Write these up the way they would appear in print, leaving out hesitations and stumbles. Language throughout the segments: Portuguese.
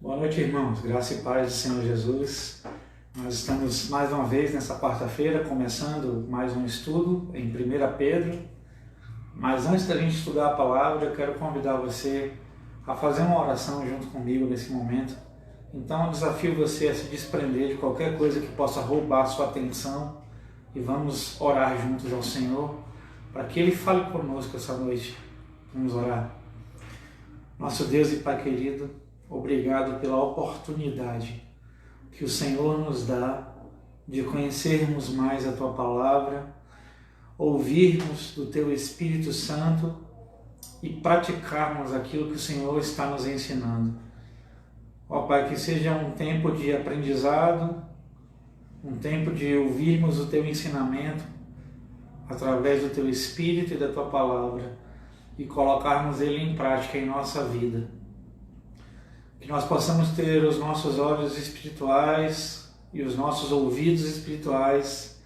Boa noite, irmãos. Graça e paz do Senhor Jesus. Nós estamos mais uma vez nessa quarta-feira, começando mais um estudo em 1 Pedro. Mas antes da gente estudar a palavra, eu quero convidar você a fazer uma oração junto comigo nesse momento. Então eu desafio você a se desprender de qualquer coisa que possa roubar sua atenção e vamos orar juntos ao Senhor para que Ele fale conosco essa noite. Vamos orar. Nosso Deus e Pai querido, obrigado pela oportunidade que o Senhor nos dá de conhecermos mais a Tua Palavra, ouvirmos do Teu Espírito Santo e praticarmos aquilo que o Senhor está nos ensinando. Ó Pai, que seja um tempo de aprendizado, um tempo de ouvirmos o Teu ensinamento através do Teu Espírito e da Tua Palavra e colocarmos ele em prática em nossa vida. Que nós possamos ter os nossos olhos espirituais e os nossos ouvidos espirituais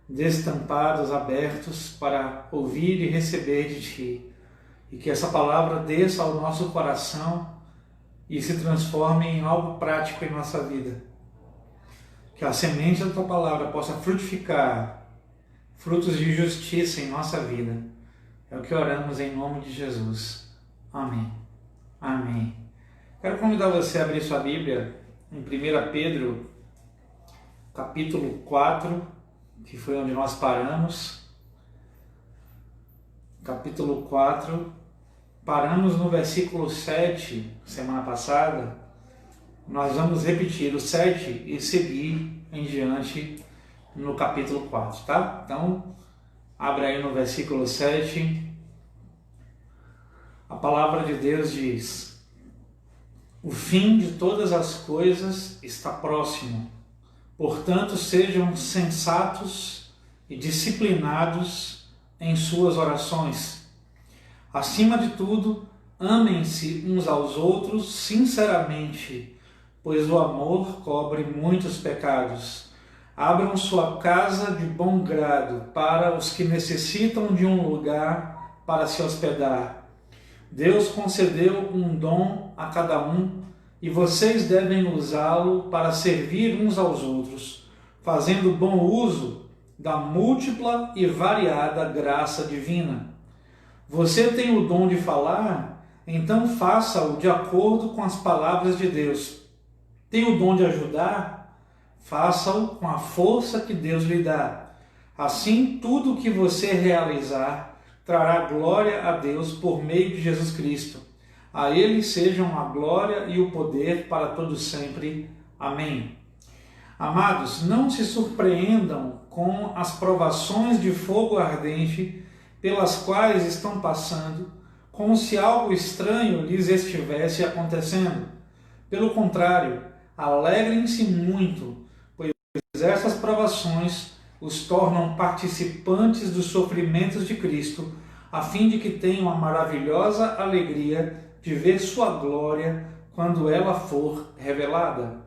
destampados, abertos para ouvir e receber de Ti. E que essa palavra desça ao nosso coração e se transforme em algo prático em nossa vida. Que a semente da Tua palavra possa frutificar frutos de justiça em nossa vida. É o que oramos em nome de Jesus. Amém. Amém. Quero convidar você a abrir sua Bíblia em 1 Pedro, capítulo 4, que foi onde nós paramos. Capítulo 4, paramos no versículo 7, semana passada. Nós vamos repetir o 7 e seguir em diante no capítulo 4, tá? Então, abre aí no versículo 7. A palavra de Deus diz: o fim de todas as coisas está próximo. Portanto, sejam sensatos e disciplinados em suas orações. Acima de tudo, amem-se uns aos outros sinceramente, pois o amor cobre muitos pecados. Abram sua casa de bom grado para os que necessitam de um lugar para se hospedar. Deus concedeu um dom a cada um e vocês devem usá-lo para servir uns aos outros, fazendo bom uso da múltipla e variada graça divina. Você tem o dom de falar? Então faça-o de acordo com as palavras de Deus. Tem o dom de ajudar? Faça-o com a força que Deus lhe dá. Assim, tudo o que você realizar trará glória a Deus por meio de Jesus Cristo. A Ele sejam a glória e o poder para todos sempre. Amém. Amados, não se surpreendam com as provações de fogo ardente pelas quais estão passando, como se algo estranho lhes estivesse acontecendo. Pelo contrário, alegrem-se muito, pois essas provações os tornam participantes dos sofrimentos de Cristo, a fim de que tenham a maravilhosa alegria de ver sua glória quando ela for revelada.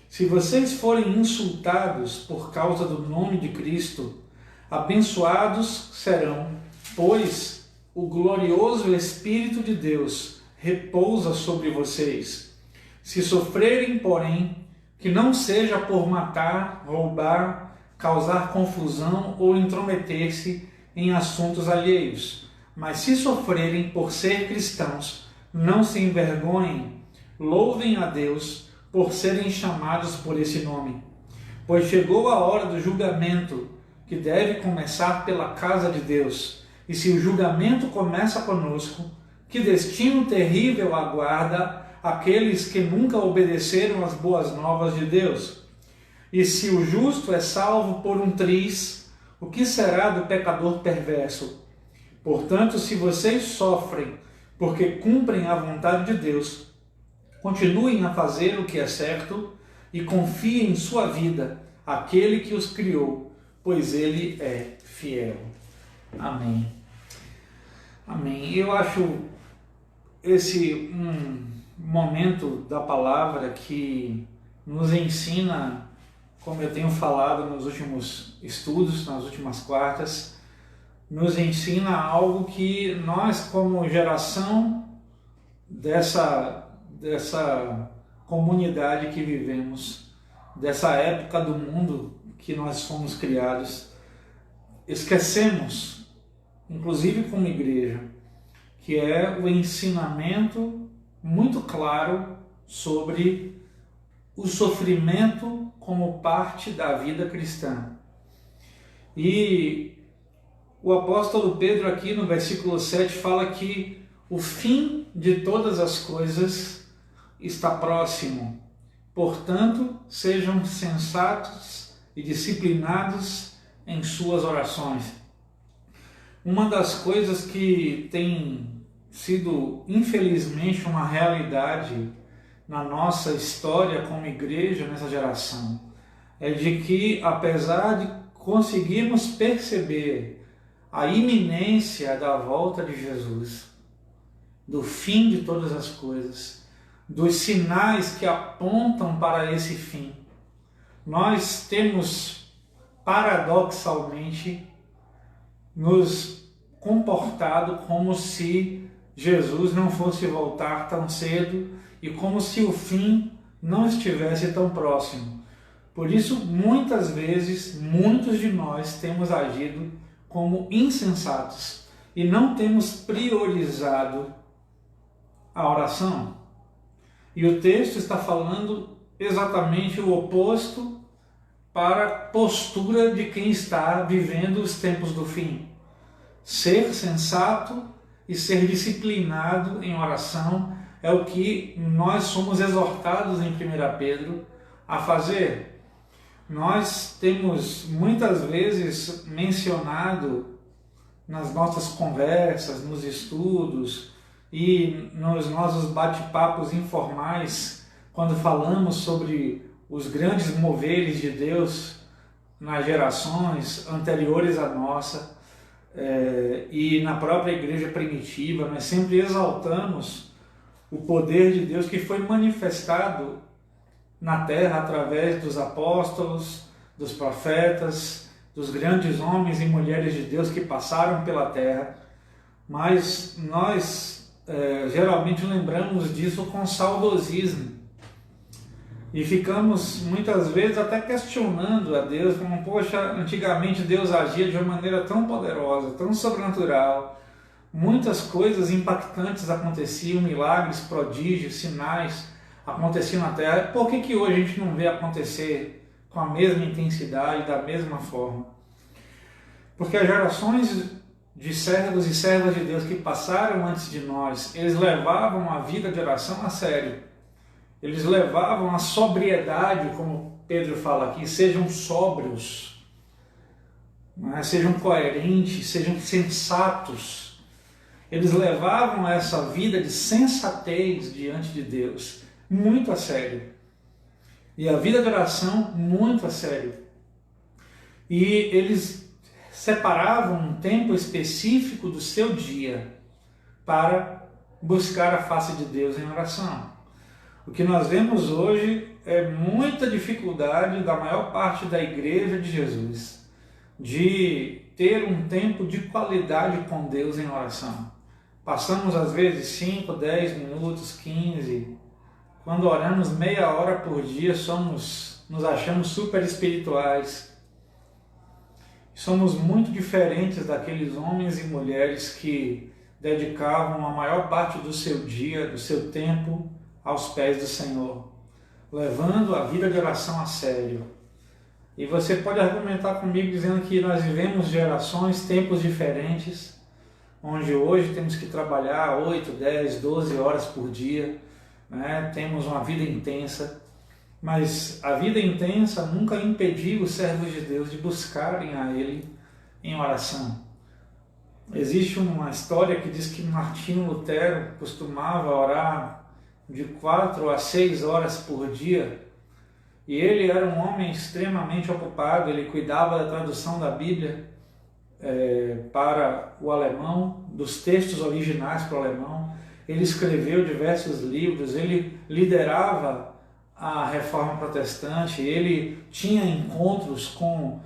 Se vocês forem insultados por causa do nome de Cristo, abençoados serão, pois o glorioso Espírito de Deus repousa sobre vocês. Se sofrerem, porém, que não seja por matar, roubar, causar confusão ou intrometer-se em assuntos alheios. Mas se sofrerem por ser cristãos, não se envergonhem, louvem a Deus por serem chamados por esse nome. Pois chegou a hora do julgamento, que deve começar pela casa de Deus. E se o julgamento começa conosco, que destino terrível aguarda aqueles que nunca obedeceram às boas novas de Deus? E se o justo é salvo por um triz, o que será do pecador perverso? Portanto, se vocês sofrem porque cumprem a vontade de Deus, continuem a fazer o que é certo e confiem em sua vida àquele que os criou, pois Ele é fiel. Amém. Amém. Eu acho esse um momento da palavra que nos ensina, como eu tenho falado nos últimos estudos, nas últimas quartas, nos ensina algo que nós, como geração dessa comunidade que vivemos, dessa época do mundo que nós fomos criados. Esquecemos, inclusive como igreja, que é o ensinamento muito claro sobre o sofrimento como parte da vida cristã. E o apóstolo Pedro aqui no versículo 7 fala que o fim de todas as coisas está próximo. Portanto, sejam sensatos e disciplinados em suas orações. Uma das coisas que tem sido, infelizmente, uma realidade na nossa história como igreja nessa geração é de que, apesar de conseguirmos perceber a iminência da volta de Jesus, do fim de todas as coisas, dos sinais que apontam para esse fim, nós temos paradoxalmente nos comportado como se Jesus não fosse voltar tão cedo e como se o fim não estivesse tão próximo. Por isso, muitas vezes, muitos de nós temos agido como insensatos e não temos priorizado a oração. E o texto está falando exatamente o oposto para a postura de quem está vivendo os tempos do fim. Ser sensato e ser disciplinado em oração é o que nós somos exortados em 1 Pedro a fazer. Nós temos muitas vezes mencionado nas nossas conversas, nos estudos e nos nossos bate-papos informais, quando falamos sobre os grandes moveres de Deus nas gerações anteriores à nossa, e na própria igreja primitiva, nós sempre exaltamos o poder de Deus que foi manifestado na terra através dos apóstolos, dos profetas, dos grandes homens e mulheres de Deus que passaram pela terra. Mas nós geralmente lembramos disso com saudosismo e ficamos muitas vezes até questionando a Deus, como, poxa, antigamente Deus agia de uma maneira tão poderosa, tão sobrenatural, muitas coisas impactantes aconteciam, milagres, prodígios, sinais aconteciam na terra. Por que hoje a gente não vê acontecer com a mesma intensidade, da mesma forma? Porque as gerações de servos e servas de Deus que passaram antes de nós, eles levavam a vida de oração a sério. Eles levavam a sobriedade, como Pedro fala aqui, sejam sóbrios, sejam coerentes, sejam sensatos. Eles levavam essa vida de sensatez diante de Deus muito a sério. E a vida de oração muito a sério. E eles separavam um tempo específico do seu dia para buscar a face de Deus em oração. O que nós vemos hoje é muita dificuldade da maior parte da igreja de Jesus de ter um tempo de qualidade com Deus em oração. Passamos às vezes 5, 10 minutos, 15. Quando oramos meia hora por dia, nos achamos super espirituais. Somos muito diferentes daqueles homens e mulheres que dedicavam a maior parte do seu dia, do seu tempo, aos pés do Senhor, levando a vida de oração a sério. E você pode argumentar comigo dizendo que nós vivemos gerações, tempos diferentes, onde hoje temos que trabalhar 8, 10, 12 horas por dia, temos uma vida intensa, mas a vida intensa nunca impediu os servos de Deus de buscarem a Ele em oração. Existe uma história que diz que Martinho Lutero costumava orar de 4 a 6 horas por dia, e ele era um homem extremamente ocupado. Ele cuidava da tradução da Bíblia para o alemão, dos textos originais para o alemão. Ele escreveu diversos livros, ele liderava a Reforma Protestante, ele tinha encontros com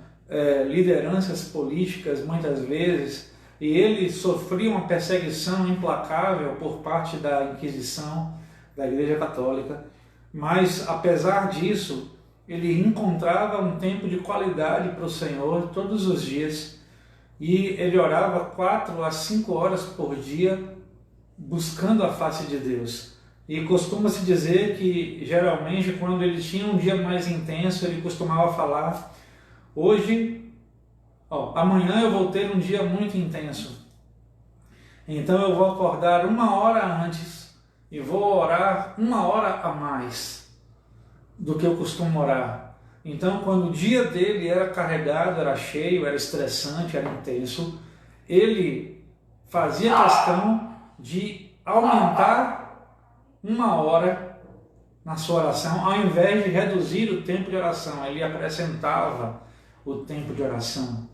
lideranças políticas muitas vezes, e ele sofria uma perseguição implacável por parte da Inquisição, da Igreja Católica, mas apesar disso, ele encontrava um tempo de qualidade para o Senhor todos os dias, e ele orava 4 a 5 horas por dia, buscando a face de Deus. E costuma-se dizer que, geralmente, quando ele tinha um dia mais intenso, ele costumava falar: hoje, amanhã eu vou ter um dia muito intenso, então eu vou acordar 1 hora antes e vou orar 1 hora a mais do que eu costumo orar. Então, quando o dia dele era carregado, era cheio, era estressante, era intenso, ele fazia questão de aumentar 1 hora na sua oração, ao invés de reduzir o tempo de oração. Ele acrescentava o tempo de oração.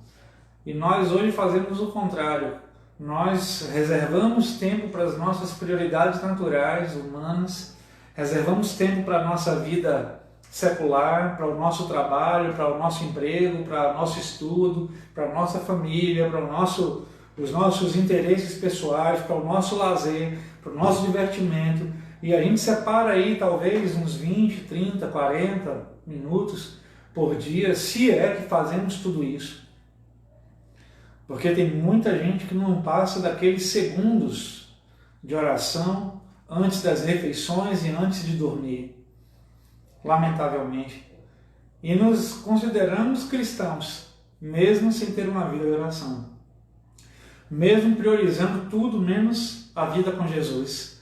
E nós hoje fazemos o contrário. Nós reservamos tempo para as nossas prioridades naturais, humanas, reservamos tempo para a nossa vida secular, para o nosso trabalho, para o nosso emprego, para o nosso estudo, para a nossa família, para os nossos interesses pessoais, para o nosso lazer, para o nosso divertimento. E a gente separa aí talvez uns 20, 30, 40 minutos por dia, se é que fazemos tudo isso. Porque tem muita gente que não passa daqueles segundos de oração antes das refeições e antes de dormir, lamentavelmente. E nos consideramos cristãos, mesmo sem ter uma vida de oração, mesmo priorizando tudo menos a vida com Jesus,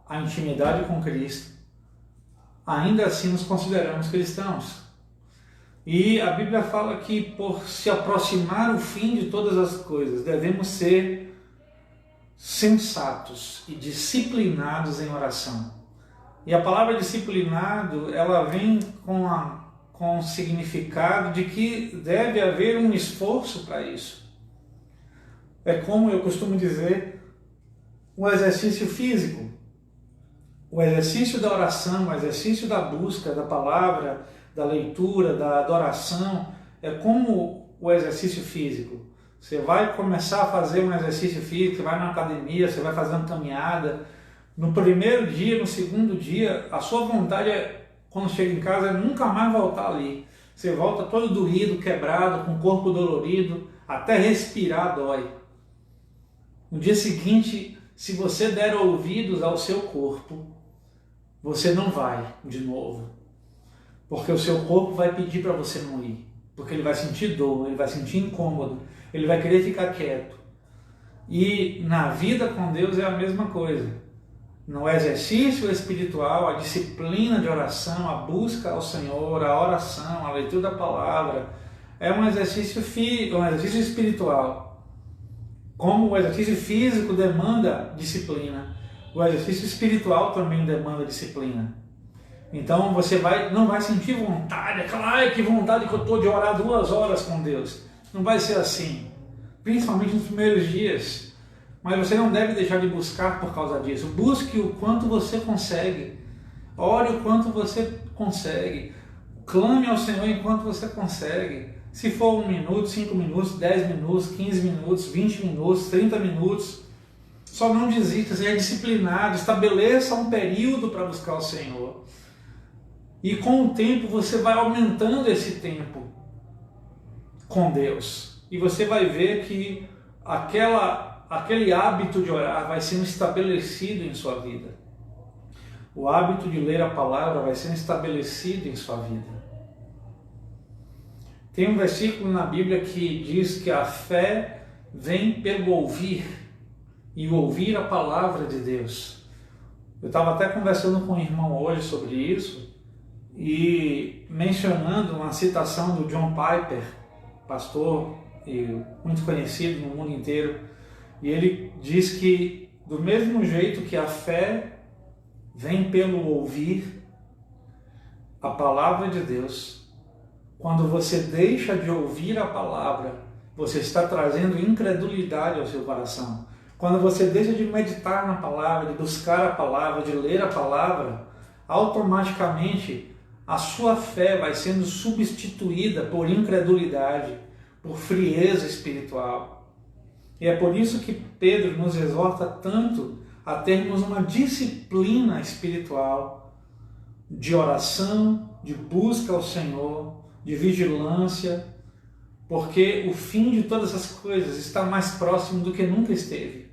a intimidade com Cristo. Ainda assim nos consideramos cristãos. E a Bíblia fala que, por se aproximar o fim de todas as coisas, devemos ser sensatos e disciplinados em oração. E a palavra disciplinado, ela vem com o significado de que deve haver um esforço para isso. É como eu costumo dizer, um exercício físico. O exercício da oração, o exercício da busca da palavra, da leitura, da adoração, é como o exercício físico. Você vai começar a fazer um exercício físico, você vai na academia, você vai fazer uma caminhada. No primeiro dia, no segundo dia, a sua vontade é, quando chega em casa, é nunca mais voltar ali. Você volta todo doído, quebrado, com o corpo dolorido, até respirar dói. No dia seguinte, se você der ouvidos ao seu corpo, você não vai de novo. Porque o seu corpo vai pedir para você não ir. Porque ele vai sentir dor, ele vai sentir incômodo, ele vai querer ficar quieto. E na vida com Deus é a mesma coisa. No exercício espiritual, a disciplina de oração, a busca ao Senhor, a oração, a leitura da palavra, é um exercício espiritual. Como o exercício físico demanda disciplina, o exercício espiritual também demanda disciplina. Então você não vai sentir vontade, aquela, que vontade que eu estou de orar 2 horas com Deus. Não vai ser assim, principalmente nos primeiros dias. Mas você não deve deixar de buscar por causa disso. Busque o quanto você consegue. Ore o quanto você consegue. Clame ao Senhor enquanto você consegue. Se for 1 minuto, 5 minutos, 10 minutos, 15 minutos, 20 minutos, 30 minutos. Só não desista, seja disciplinado, estabeleça um período para buscar o Senhor. E com o tempo você vai aumentando esse tempo com Deus. E você vai ver que aquele hábito de orar vai sendo estabelecido em sua vida. O hábito de ler a palavra vai sendo estabelecido em sua vida. Tem um versículo na Bíblia que diz que a fé vem pelo ouvir, e ouvir a palavra de Deus. Eu estava até conversando com um irmão hoje sobre isso, e mencionando uma citação do John Piper, pastor e muito conhecido no mundo inteiro, e ele diz que do mesmo jeito que a fé vem pelo ouvir a palavra de Deus, quando você deixa de ouvir a palavra, você está trazendo incredulidade ao seu coração. Quando você deixa de meditar na palavra, de buscar a palavra, de ler a palavra, automaticamente a sua fé vai sendo substituída por incredulidade, por frieza espiritual. E é por isso que Pedro nos exorta tanto a termos uma disciplina espiritual de oração, de busca ao Senhor, de vigilância, porque o fim de todas essas coisas está mais próximo do que nunca esteve.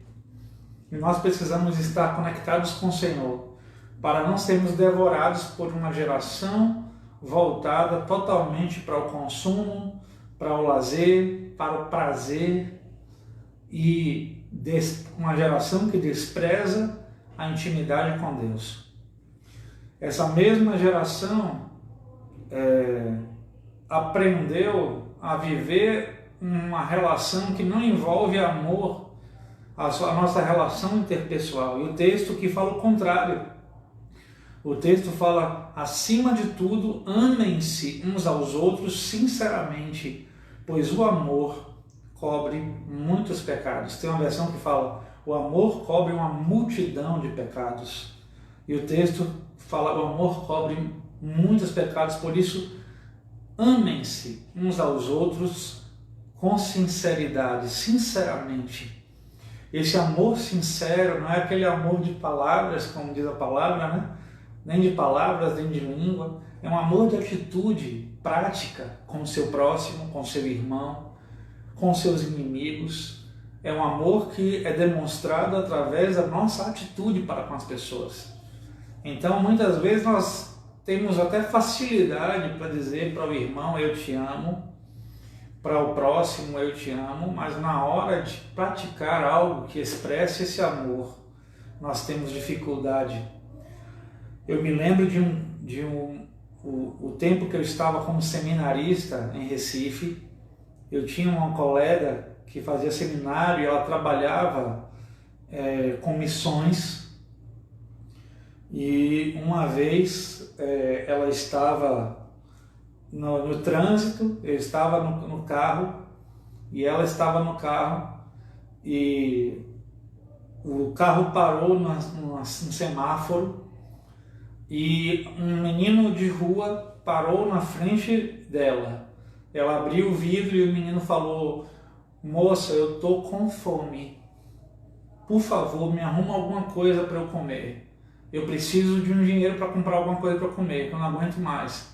E nós precisamos estar conectados com o Senhor, para não sermos devorados por uma geração voltada totalmente para o consumo, para o lazer, para o prazer, e uma geração que despreza a intimidade com Deus. Essa mesma geração aprendeu a viver uma relação que não envolve amor, a nossa relação interpessoal. E o texto que fala o contrário. O texto fala, acima de tudo, amem-se uns aos outros sinceramente, pois o amor cobre muitos pecados. Tem uma versão que fala, o amor cobre uma multidão de pecados. E o texto fala, o amor cobre muitos pecados, por isso, amem-se uns aos outros com sinceridade, sinceramente. Esse amor sincero não é aquele amor de palavras, como diz a palavra, né? Nem de palavras, nem de língua. É um amor de atitude prática com o seu próximo, com o seu irmão, com os seus inimigos. É um amor que é demonstrado através da nossa atitude para com as pessoas. Então, muitas vezes nós temos até facilidade para dizer para o irmão, eu te amo, para o próximo, eu te amo, mas na hora de praticar algo que expresse esse amor, nós temos dificuldade. Eu me lembro o tempo que eu estava como seminarista em Recife. Eu tinha uma colega que fazia seminário e ela trabalhava com missões. E uma vez ela estava no trânsito, eu estava no carro e ela estava no carro e o carro parou num semáforo e um menino de rua parou na frente dela. Ela abriu o vidro e o menino falou, moça, eu tô com fome, por favor me arruma alguma coisa para eu comer, eu preciso de um dinheiro para comprar alguma coisa para comer, que eu não aguento mais.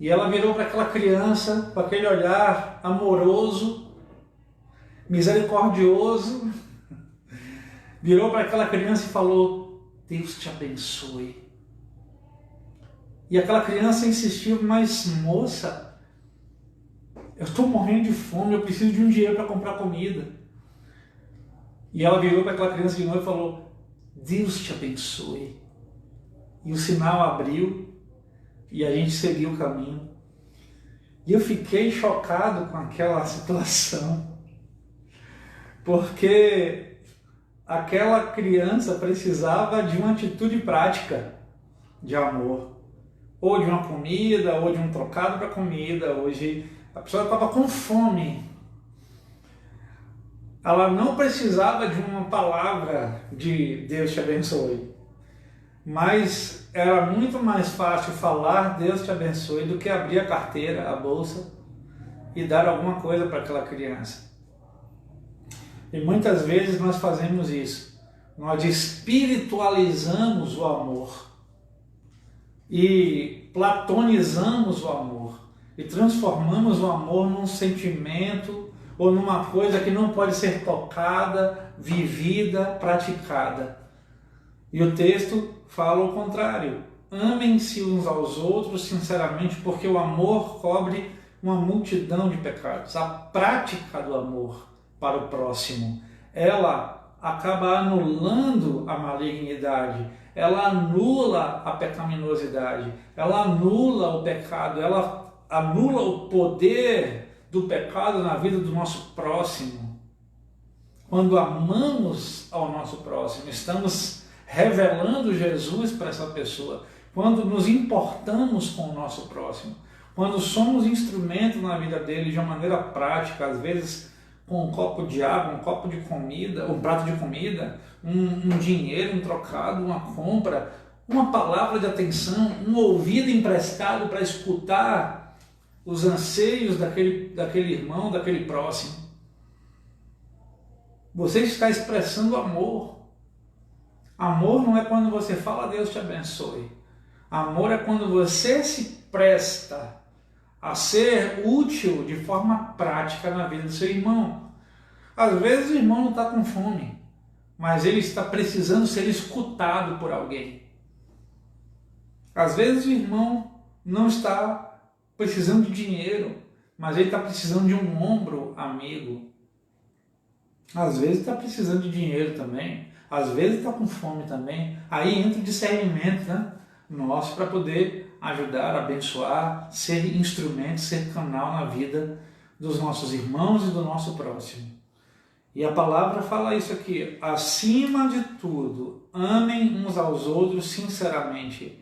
E ela virou para aquela criança com aquele olhar amoroso, misericordioso, virou para aquela criança e falou, Deus te abençoe. E aquela criança insistiu, mas moça, eu estou morrendo de fome, eu preciso de um dinheiro para comprar comida. E ela virou para aquela criança de novo e falou, Deus te abençoe. E o sinal abriu e a gente seguiu o caminho. E eu fiquei chocado com aquela situação, porque aquela criança precisava de uma atitude prática de amor, ou de uma comida, ou de um trocado para comida. Hoje a pessoa estava com fome. Ela não precisava de uma palavra de Deus te abençoe, mas era muito mais fácil falar Deus te abençoe do que abrir a carteira, a bolsa e dar alguma coisa para aquela criança. E muitas vezes nós fazemos isso. Nós espiritualizamos o amor e platonizamos o amor e transformamos o amor num sentimento ou numa coisa que não pode ser tocada, vivida, praticada. E o texto fala o contrário. Amem-se uns aos outros sinceramente, porque o amor cobre uma multidão de pecados. A prática do amor para o próximo, ela acaba anulando a malignidade, ela anula a pecaminosidade, ela anula o pecado, ela anula o poder do pecado na vida do nosso próximo. Quando amamos ao nosso próximo, estamos revelando Jesus para essa pessoa. Quando nos importamos com o nosso próximo, quando somos instrumento na vida dele de uma maneira prática, às vezes com um copo de água, um copo de comida, um prato de comida, um dinheiro, um trocado, uma compra, uma palavra de atenção, um ouvido emprestado para escutar os anseios daquele irmão, daquele próximo. Você está expressando amor. Amor não é quando você fala Deus te abençoe. Amor é quando você se presta a ser útil de forma prática na vida do seu irmão. Às vezes o irmão não está com fome, mas ele está precisando ser escutado por alguém. Às vezes o irmão não está precisando de dinheiro, mas ele está precisando de um ombro amigo. Às vezes está precisando de dinheiro também, às vezes está com fome também. Aí entra o discernimento, né, nosso para poder ajudar, abençoar, ser instrumento, ser canal na vida dos nossos irmãos e do nosso próximo. E a palavra fala isso aqui: acima de tudo, amem uns aos outros sinceramente,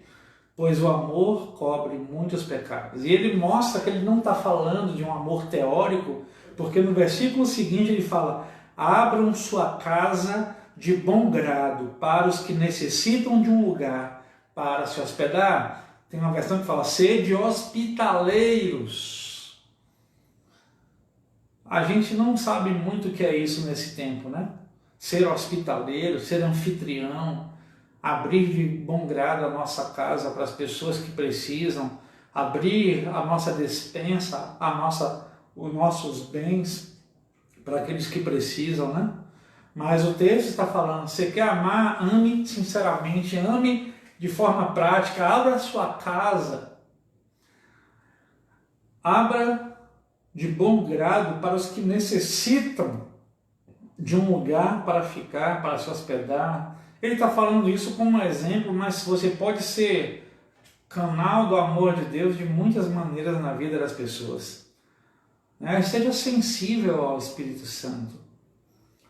pois o amor cobre muitos pecados. E ele mostra que ele não está falando de um amor teórico, porque no versículo seguinte ele fala: abram sua casa de bom grado para os que necessitam de um lugar para se hospedar. Tem uma versão que fala: sede hospitaleiros. A gente não sabe muito o que é isso nesse tempo, né? Ser hospitaleiro, ser anfitrião, abrir de bom grado a nossa casa para as pessoas que precisam, abrir a nossa despensa, os nossos bens para aqueles que precisam, né? Mas o texto está falando: você quer amar, ame sinceramente, ame de forma prática, abra a sua casa, abra de bom grado para os que necessitam de um lugar para ficar, para se hospedar. Ele está falando isso como um exemplo, mas você pode ser canal do amor de Deus de muitas maneiras na vida das pessoas. Seja sensível ao Espírito Santo.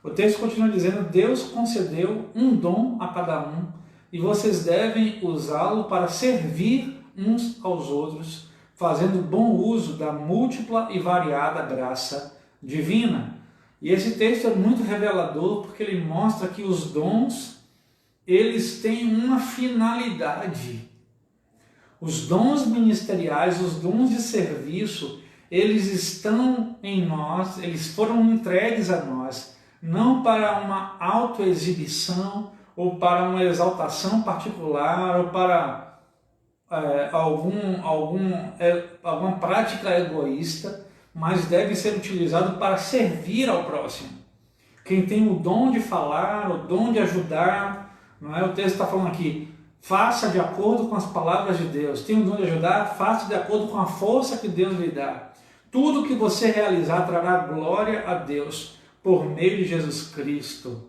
O texto continua dizendo: Deus concedeu um dom a cada um e vocês devem usá-lo para servir uns aos outros, fazendo bom uso da múltipla e variada graça divina. E esse texto é muito revelador porque ele mostra que os dons, eles têm uma finalidade. Os dons ministeriais, os dons de serviço, eles estão em nós, eles foram entregues a nós, não para uma autoexibição ou para uma exaltação particular ou para alguma prática egoísta, mas deve ser utilizado para servir ao próximo. Quem tem o dom de falar, o dom de ajudar, não é? O texto está falando aqui: faça de acordo com as palavras de Deus. Tem o dom de ajudar, faça de acordo com a força que Deus lhe dá. Tudo que você realizar trará glória a Deus por meio de Jesus Cristo.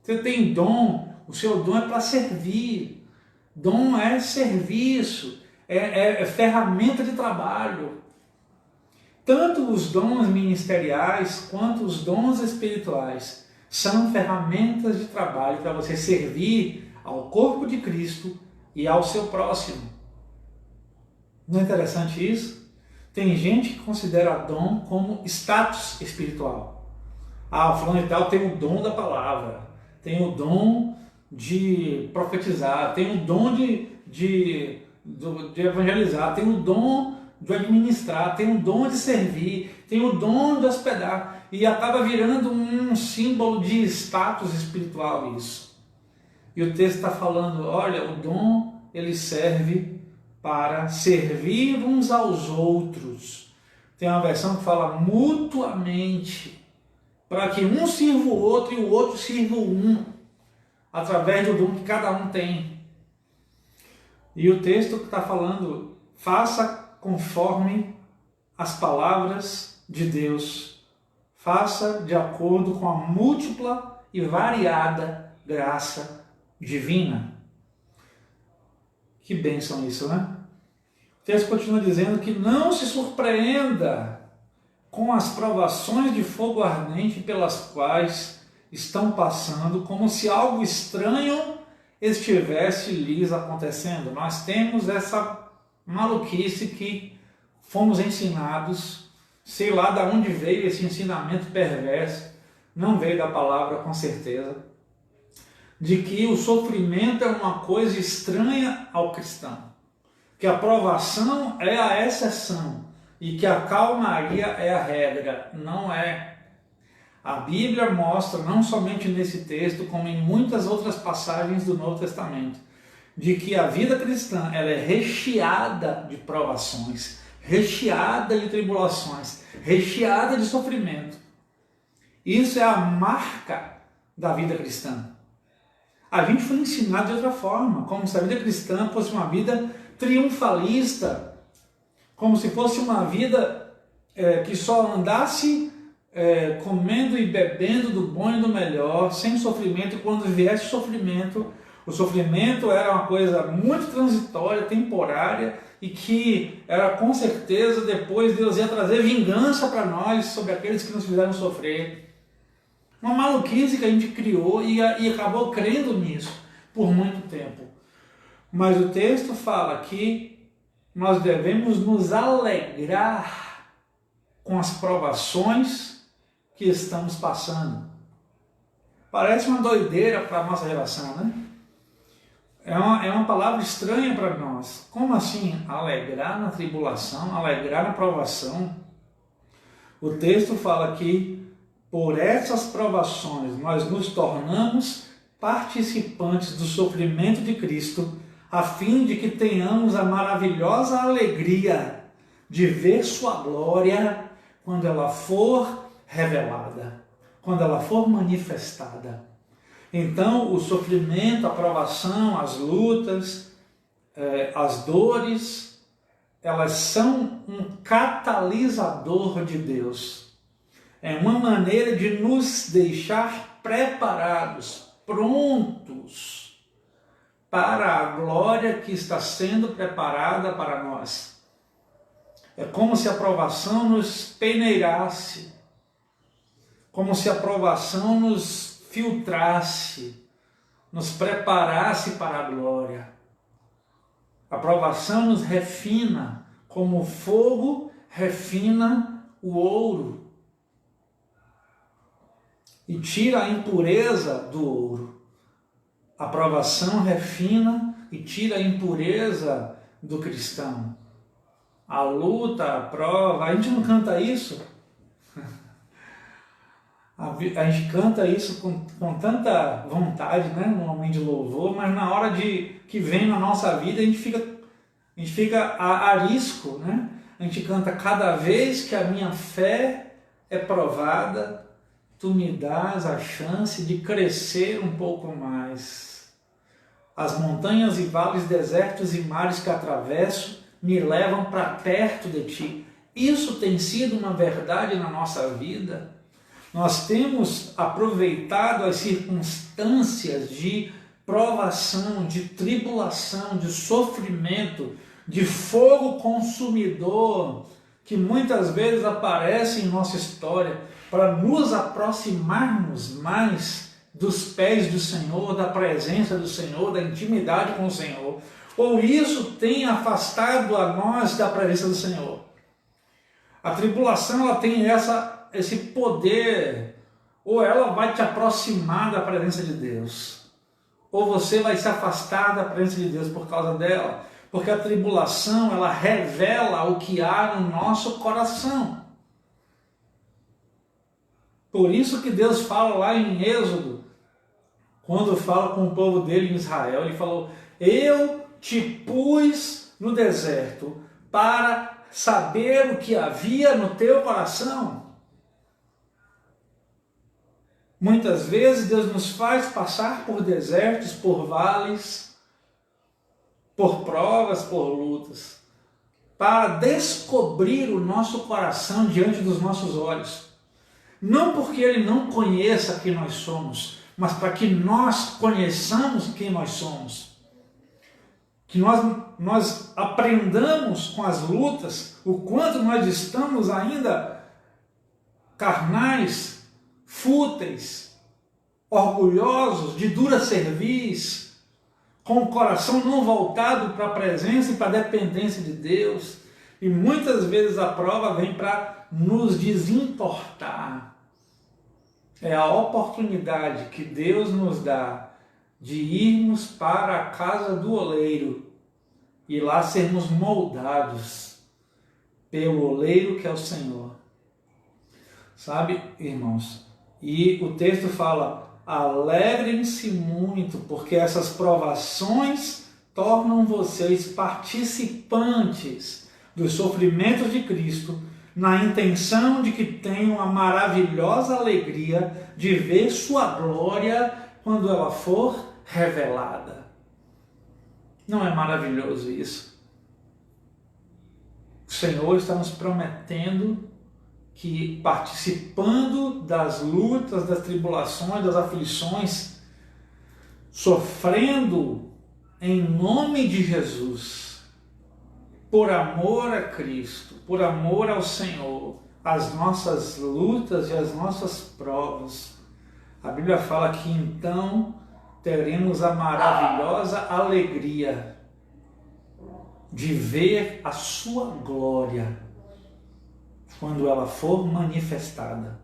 Você tem dom, o seu dom é para servir. Dom é serviço, é ferramenta de trabalho. Tanto os dons ministeriais quanto os dons espirituais são ferramentas de trabalho para você servir ao corpo de Cristo e ao seu próximo. Não é interessante isso? Tem gente que considera dom como status espiritual. O fulano e tal tem o dom da palavra, tem o dom de profetizar, tem o dom de evangelizar, tem o dom de administrar, tem o dom de servir, tem o dom de hospedar, e acaba virando um símbolo de status espiritual isso. E o texto está falando: olha, o dom ele serve para servir uns aos outros. Tem uma versão que fala mutuamente, para que um sirva o outro e o outro sirva o um, através do dom que cada um tem. E o texto que está falando: faça conforme as palavras de Deus, faça de acordo com a múltipla e variada graça divina. Que bênção isso, né? O texto continua dizendo que não se surpreenda com as provações de fogo ardente pelas quais estão passando, como se algo estranho estivesse lhes acontecendo. Nós temos essa maluquice que fomos ensinados, sei lá de onde veio esse ensinamento perverso, não veio da palavra com certeza, de que o sofrimento é uma coisa estranha ao cristão, que a provação é a exceção e que a calmaria é a regra. Não é. A Bíblia mostra, não somente nesse texto, como em muitas outras passagens do Novo Testamento, de que a vida cristã ela é recheada de provações, recheada de tribulações, recheada de sofrimento. Isso é a marca da vida cristã. A gente foi ensinado de outra forma, como se a vida cristã fosse uma vida triunfalista, como se fosse uma vida que só andasse comendo e bebendo do bom e do melhor, sem sofrimento, e quando viesse sofrimento, o sofrimento era uma coisa muito transitória, temporária, e que era com certeza depois Deus ia trazer vingança para nós sobre aqueles que nos fizeram sofrer. Uma maluquice que a gente criou e acabou crendo nisso por muito tempo. Mas o texto fala que nós devemos nos alegrar com as provações que estamos passando. Parece uma doideira para a nossa geração, né? É uma palavra estranha para nós. Como assim? Alegrar na tribulação, alegrar na provação? O texto fala que por essas provações nós nos tornamos participantes do sofrimento de Cristo, a fim de que tenhamos a maravilhosa alegria de ver sua glória quando ela for revelada, quando ela for manifestada. Então, o sofrimento, a provação, as lutas, as dores, elas são um catalisador de Deus. É uma maneira de nos deixar preparados, prontos para a glória que está sendo preparada para nós. É como se a provação nos peneirasse, como se a provação nos filtrasse, nos preparasse para a glória. A provação nos refina, como o fogo refina o ouro e tira a impureza do ouro. A provação refina e tira a impureza do cristão. A luta, a prova, a gente não canta isso? A gente canta isso com tanta vontade, né, no momento de louvor, mas na hora que vem na nossa vida a gente fica a risco, né? A gente canta: cada vez que a minha fé é provada, tu me dás a chance de crescer um pouco mais. As montanhas e vales, desertos e mares que atravesso me levam para perto de ti. Isso tem sido uma verdade na nossa vida. Nós temos aproveitado as circunstâncias de provação, de tribulação, de sofrimento, de fogo consumidor, que muitas vezes aparece em nossa história, para nos aproximarmos mais dos pés do Senhor, da presença do Senhor, da intimidade com o Senhor. Ou isso tem afastado a nós da presença do Senhor. A tribulação ela tem esse poder, ou ela vai te aproximar da presença de Deus, ou você vai se afastar da presença de Deus por causa dela, porque a tribulação ela revela o que há no nosso coração. Por isso que Deus fala lá em Êxodo, quando fala com o povo dele em Israel, ele falou: eu te pus no deserto para saber o que havia no teu coração. Muitas vezes Deus nos faz passar por desertos, por vales, por provas, por lutas, para descobrir o nosso coração diante dos nossos olhos. Não porque Ele não conheça quem nós somos, mas para que nós conheçamos quem nós somos. Que nós aprendamos com as lutas o quanto nós estamos ainda carnais, fúteis, orgulhosos, de dura cerviz, com o coração não voltado para a presença e para a dependência de Deus. E muitas vezes a prova vem para nos desimportar. É a oportunidade que Deus nos dá de irmos para a casa do oleiro e lá sermos moldados pelo oleiro que é o Senhor. Sabe, irmãos? E o texto fala: alegrem-se muito, porque essas provações tornam vocês participantes dos sofrimentos de Cristo, na intenção de que tenham a maravilhosa alegria de ver sua glória quando ela for revelada. Não é maravilhoso isso? O Senhor está nos prometendo que, participando das lutas, das tribulações, das aflições, sofrendo em nome de Jesus, por amor a Cristo, por amor ao Senhor, as nossas lutas e as nossas provas, a Bíblia fala que então teremos a maravilhosa alegria de ver a sua glória quando ela for manifestada.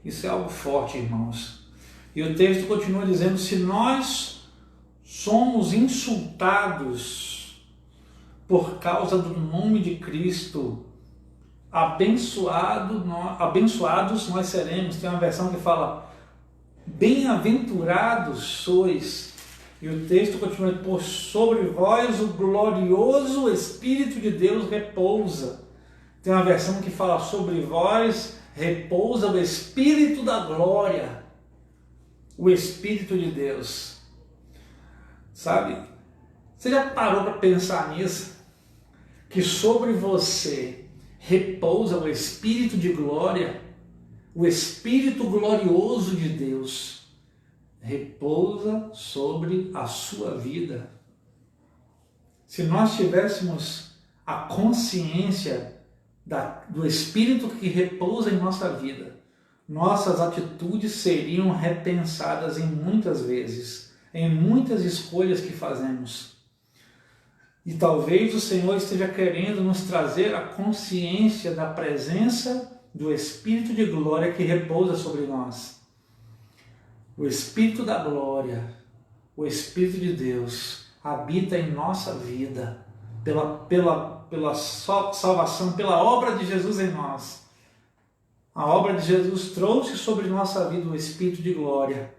Isso é algo forte, irmãos. E o texto continua dizendo: se nós somos insultados por causa do nome de Cristo, abençoados nós seremos. Tem uma versão que fala: bem-aventurados sois. E o texto continua: por sobre vós o glorioso Espírito de Deus repousa. Tem uma versão que fala: sobre vós repousa o Espírito da glória, o Espírito de Deus. Sabe? Você já parou para pensar nisso? Que sobre você repousa o Espírito de glória, o Espírito glorioso de Deus repousa sobre a sua vida. Se nós tivéssemos a consciência do Espírito que repousa em nossa vida, nossas atitudes seriam repensadas em muitas vezes, em muitas escolhas que fazemos. E talvez o Senhor esteja querendo nos trazer a consciência da presença do Espírito de glória que repousa sobre nós. O Espírito da glória, o Espírito de Deus, habita em nossa vida, pela salvação, pela obra de Jesus em nós. A obra de Jesus trouxe sobre nossa vida o Espírito de glória,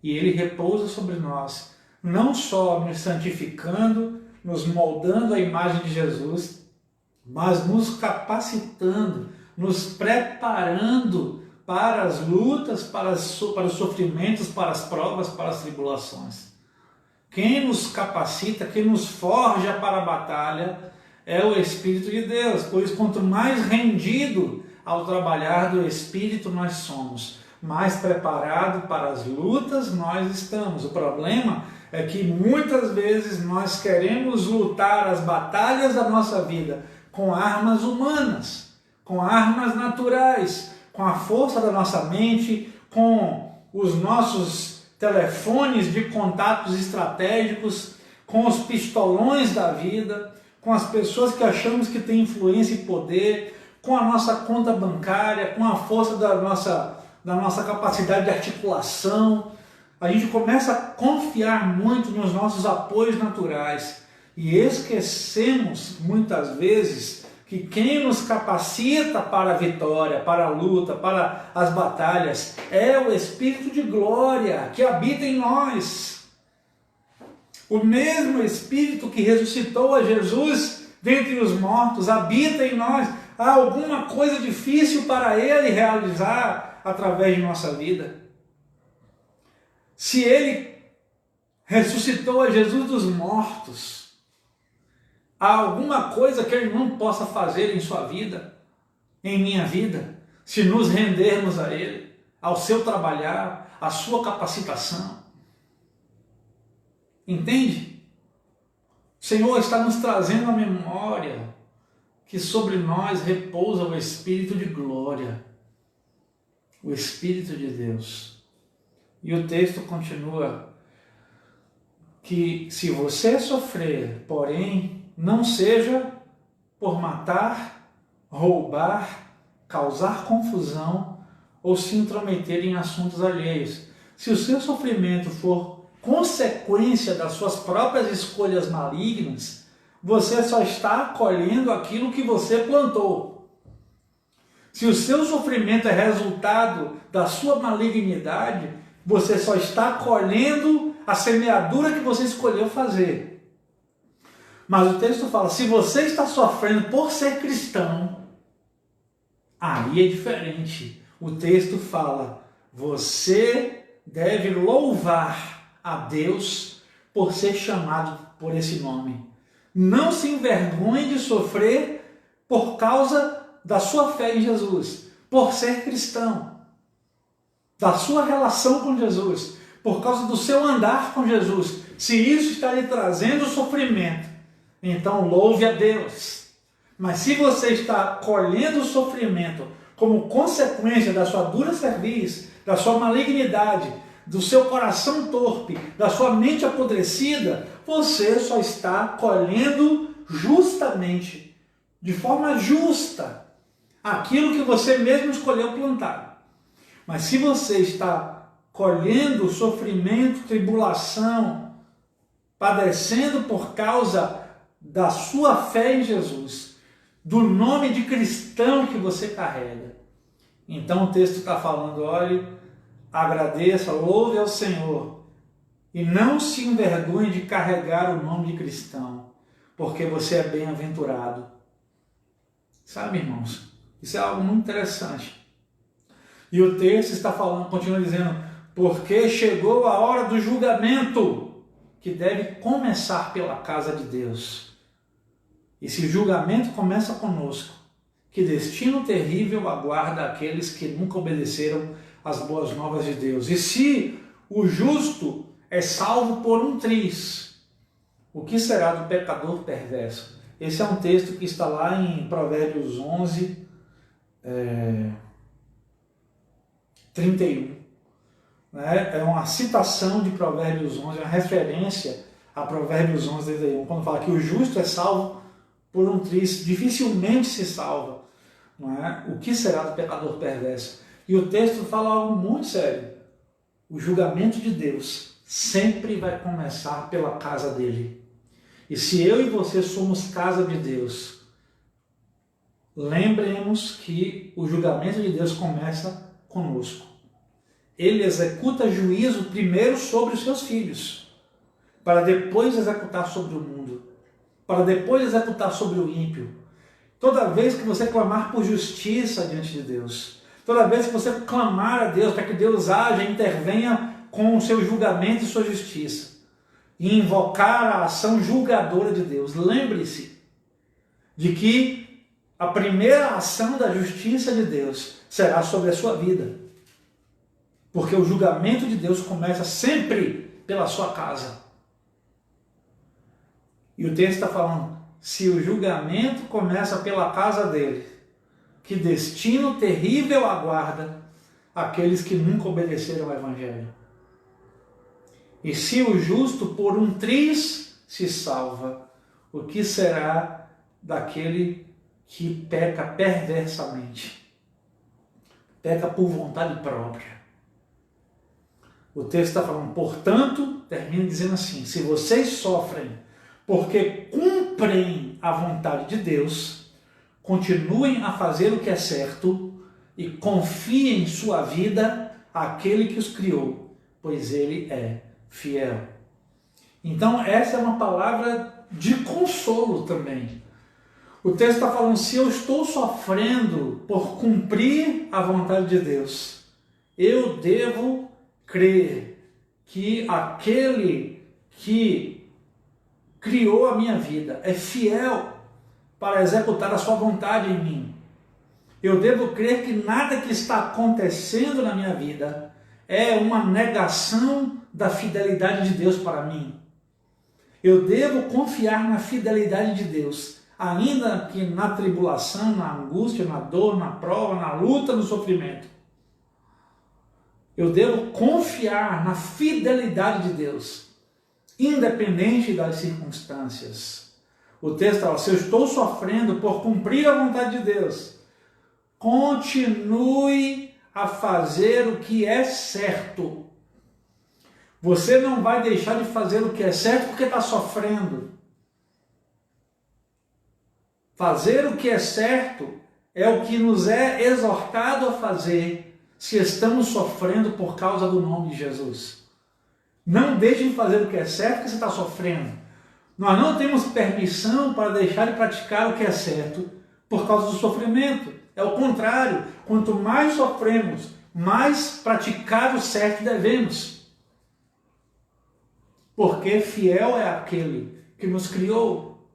e ele repousa sobre nós, não só nos santificando, nos moldando à imagem de Jesus, mas nos capacitando, nos preparando para as lutas, para os sofrimentos, para as provas, para as tribulações. Quem nos capacita, quem nos forja para a batalha é o Espírito de Deus. Pois quanto mais rendido ao trabalhar do Espírito nós somos, mais preparado para as lutas nós estamos. O problema é que muitas vezes nós queremos lutar as batalhas da nossa vida com armas humanas, com armas naturais, com a força da nossa mente, com os nossos telefones de contatos estratégicos, com os pistolões da vida, com as pessoas que achamos que têm influência e poder, com a nossa conta bancária, com a força da nossa capacidade de articulação. A gente começa a confiar muito nos nossos apoios naturais e esquecemos muitas vezes que quem nos capacita para a vitória, para a luta, para as batalhas, é o Espírito de glória que habita em nós. O mesmo Espírito que ressuscitou a Jesus dentre os mortos habita em nós. Há alguma coisa difícil para ele realizar através de nossa vida? Se ele ressuscitou a Jesus dos mortos, há alguma coisa que ele não possa fazer em sua vida, em minha vida, se nos rendermos a ele, ao seu trabalhar, à sua capacitação? Entende? O Senhor está nos trazendo a memória que sobre nós repousa o Espírito de glória, o Espírito de Deus. E o texto continua que se você sofrer, porém, não seja por matar, roubar, causar confusão ou se intrometer em assuntos alheios. Se o seu sofrimento for consequência das suas próprias escolhas malignas, você só está colhendo aquilo que você plantou. Se o seu sofrimento é resultado da sua malignidade, você só está colhendo a semeadura que você escolheu fazer. Mas o texto fala, se você está sofrendo por ser cristão, aí é diferente. O texto fala, você deve louvar a Deus por ser chamado por esse nome. Não se envergonhe de sofrer por causa da sua fé em Jesus, por ser cristão, da sua relação com Jesus, por causa do seu andar com Jesus. Se isso está lhe trazendo sofrimento, então louve a Deus. Mas se você está colhendo sofrimento como consequência da sua dura cerviz, da sua malignidade, do seu coração torpe, da sua mente apodrecida, você só está colhendo justamente, de forma justa, aquilo que você mesmo escolheu plantar. Mas se você está colhendo sofrimento, tribulação, padecendo por causa da sua fé em Jesus, do nome de cristão que você carrega, então o texto está falando, olhe, agradeça, louve ao Senhor e não se envergonhe de carregar o nome de cristão, porque você é bem-aventurado. Sabe, irmãos, isso é algo muito interessante. E o texto está falando, continua dizendo, porque chegou a hora do julgamento, que deve começar pela casa de Deus. Esse julgamento começa conosco. Que destino terrível aguarda aqueles que nunca obedeceram às boas novas de Deus. E se o justo é salvo por um triz, o que será do pecador perverso? Esse é um texto que está lá em Provérbios 11, 31. É uma citação de Provérbios 11, uma referência a Provérbios 11, 31, quando fala que o justo é salvo por um triz, dificilmente se salva. Não é? O que será do pecador perverso? E o texto fala algo muito sério. O julgamento de Deus sempre vai começar pela casa dele. E se eu e você somos casa de Deus, lembremos que o julgamento de Deus começa conosco. Ele executa juízo primeiro sobre os seus filhos, para depois executar sobre o mundo, para depois executar sobre o ímpio. Toda vez que você clamar por justiça diante de Deus, toda vez que você clamar a Deus para que Deus haja e intervenha com o seu julgamento e sua justiça, e invocar a ação julgadora de Deus, lembre-se de que a primeira ação da justiça de Deus será sobre a sua vida. Porque o julgamento de Deus começa sempre pela sua casa. E o texto está falando, se o julgamento começa pela casa dele, que destino terrível aguarda aqueles que nunca obedeceram ao Evangelho. E se o justo por um triz se salva, o que será daquele que peca perversamente? Peca por vontade própria. O texto está falando, portanto, termina dizendo assim, se vocês sofrem porque cumprem a vontade de Deus, continuem a fazer o que é certo e confiem sua vida àquele que os criou, pois ele é fiel. Então essa é uma palavra de consolo também. O texto está falando, se eu estou sofrendo por cumprir a vontade de Deus, eu devo crer que aquele que criou a minha vida é fiel para executar a sua vontade em mim. Eu devo crer que nada que está acontecendo na minha vida é uma negação da fidelidade de Deus para mim. Eu devo confiar na fidelidade de Deus, ainda que na tribulação, na angústia, na dor, na prova, na luta, no sofrimento. Eu devo confiar na fidelidade de Deus, independente das circunstâncias. O texto fala, se eu estou sofrendo por cumprir a vontade de Deus, continue a fazer o que é certo. Você não vai deixar de fazer o que é certo porque está sofrendo. Fazer o que é certo é o que nos é exortado a fazer se estamos sofrendo por causa do nome de Jesus. Não deixe de fazer o que é certo porque você está sofrendo. Nós não temos permissão para deixar de praticar o que é certo por causa do sofrimento. É o contrário. Quanto mais sofremos, mais praticar o certo devemos. Porque fiel é aquele que nos criou.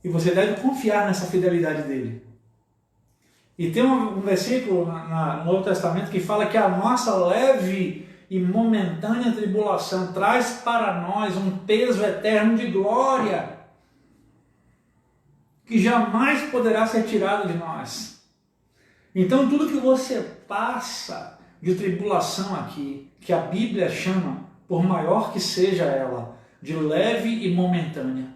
E você deve confiar nessa fidelidade dele. E tem um versículo no Novo Testamento que fala que a nossa leve e momentânea tribulação traz para nós um peso eterno de glória que jamais poderá ser tirado de nós. Então tudo que você passa de tribulação aqui, que a Bíblia chama, por maior que seja ela, de leve e momentânea,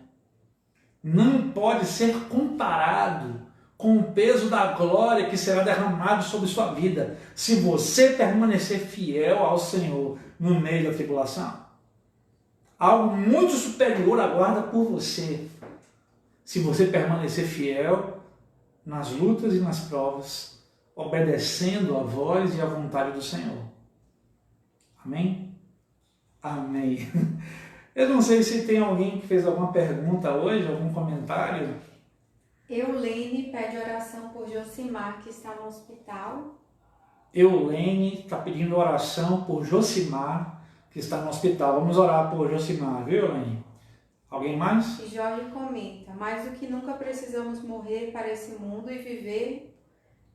não pode ser comparado com o peso da glória que será derramado sobre sua vida, se você permanecer fiel ao Senhor no meio da tribulação. Algo muito superior aguarda por você, se você permanecer fiel nas lutas e nas provas, obedecendo a voz e a vontade do Senhor. Amém? Amém. Eu não sei se tem alguém que fez alguma pergunta hoje, algum comentário. Eulene pede oração por Josimar, que está no hospital. Eulene está pedindo oração por Josimar, que está no hospital. Vamos orar por Josimar, viu, Eulene? Alguém mais? E Jorge comenta, mais do que nunca precisamos morrer para esse mundo e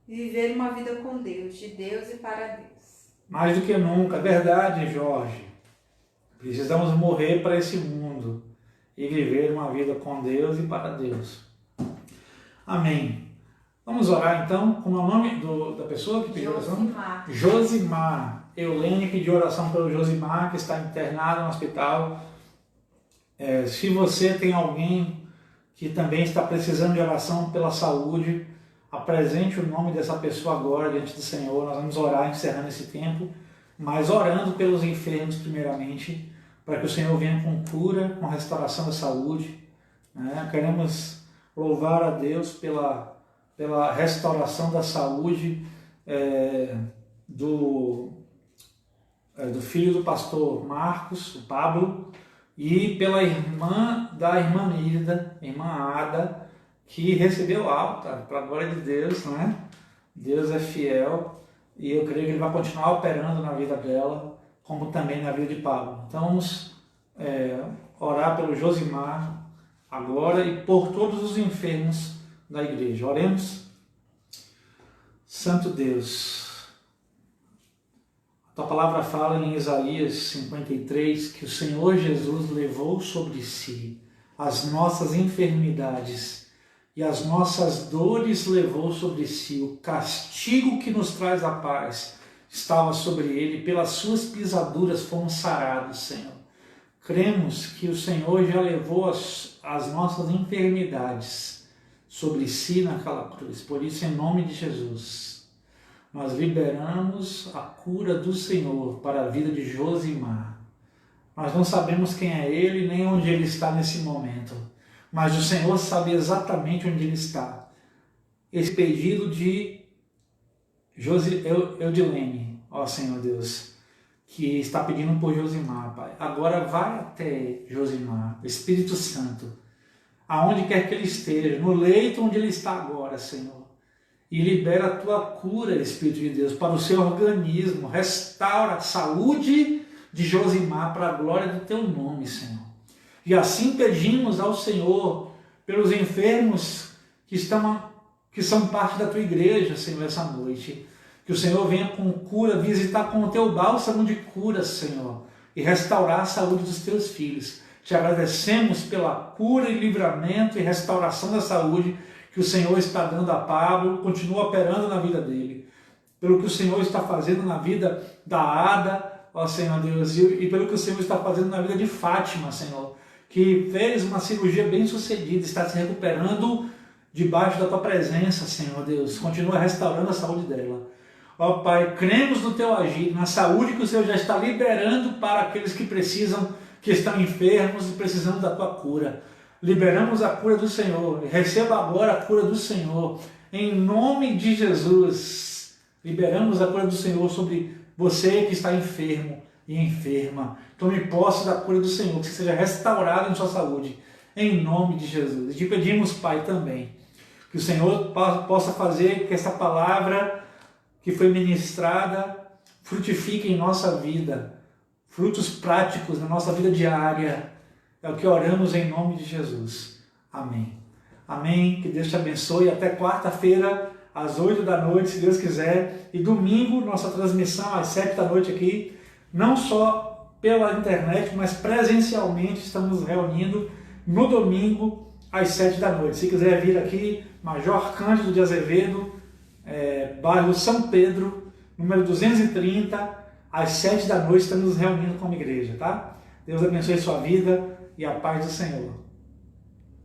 viver uma vida com Deus, de Deus e para Deus. Mais do que nunca, verdade, Jorge. Precisamos morrer para esse mundo e viver uma vida com Deus e para Deus. Amém. Vamos orar então, como é o nome da pessoa que pediu oração? Josimar. Josimar. Eulene pediu oração pelo Josimar, que está internado no hospital. Se você tem alguém que também está precisando de oração pela saúde, apresente o nome dessa pessoa agora diante do Senhor. Nós vamos orar encerrando esse tempo, mas orando pelos enfermos primeiramente, para que o Senhor venha com cura, com restauração da saúde. Queremos louvar a Deus pela restauração da saúde do filho do pastor Marcos, o Pablo, e pela irmã da irmã Nilda, irmã Ada, que recebeu alta, para a glória de Deus, não é? Deus é fiel e eu creio que Ele vai continuar operando na vida dela, como também na vida de Pablo. Então vamos orar pelo Josimar agora e por todos os enfermos da igreja. Oremos. Santo Deus, a tua palavra fala em Isaías 53 que o Senhor Jesus levou sobre si as nossas enfermidades e as nossas dores levou sobre si. O castigo que nos traz a paz estava sobre ele, pelas suas pisaduras fomos sarados, Senhor. Cremos que o Senhor já levou as nossas enfermidades sobre si naquela cruz. Por isso, em nome de Jesus, nós liberamos a cura do Senhor para a vida de Josimar. Nós não sabemos quem é ele, nem onde ele está nesse momento, mas o Senhor sabe exatamente onde ele está. Esse pedido de Eudilene, ó Senhor Deus, que está pedindo por Josimar, Pai. Agora vai até Josimar, Espírito Santo, aonde quer que ele esteja, no leito onde ele está agora, Senhor, e libera a tua cura, Espírito de Deus, para o seu organismo, restaura a saúde de Josimar para a glória do teu nome, Senhor. E assim pedimos ao Senhor pelos enfermos que são parte da tua igreja, Senhor, essa noite. Que o Senhor venha com cura, visitar com o teu bálsamo de cura, Senhor, e restaurar a saúde dos teus filhos. Te agradecemos pela cura e livramento e restauração da saúde que o Senhor está dando a Pablo, continua operando na vida dele. Pelo que o Senhor está fazendo na vida da Ada, ó Senhor Deus, e pelo que o Senhor está fazendo na vida de Fátima, Senhor, que fez uma cirurgia bem sucedida, está se recuperando debaixo da tua presença, Senhor Deus. Continua restaurando a saúde dela. Ó Pai, cremos no teu agir, na saúde que o Senhor já está liberando para aqueles que precisam, que estão enfermos e precisando da tua cura. Liberamos a cura do Senhor. Receba agora a cura do Senhor. Em nome de Jesus, liberamos a cura do Senhor sobre você que está enfermo. e enferma. Tome posse da cura do Senhor, que seja restaurado em sua saúde, em nome de Jesus. E te pedimos, Pai, também, que o Senhor possa fazer que essa palavra que foi ministrada frutifique em nossa vida, frutos práticos na nossa vida diária. É o que oramos em nome de Jesus. Amém. Amém. Que Deus te abençoe. Até quarta-feira, às 8 da noite, se Deus quiser. E domingo, nossa transmissão às 7 da noite aqui, não só pela internet, mas presencialmente estamos nos reunindo no domingo às 7 da noite. Se quiser vir aqui, Major Cândido de Azevedo, bairro São Pedro, número 230, às 7 da noite estamos nos reunindo como igreja, tá? Deus abençoe sua vida e a paz do Senhor.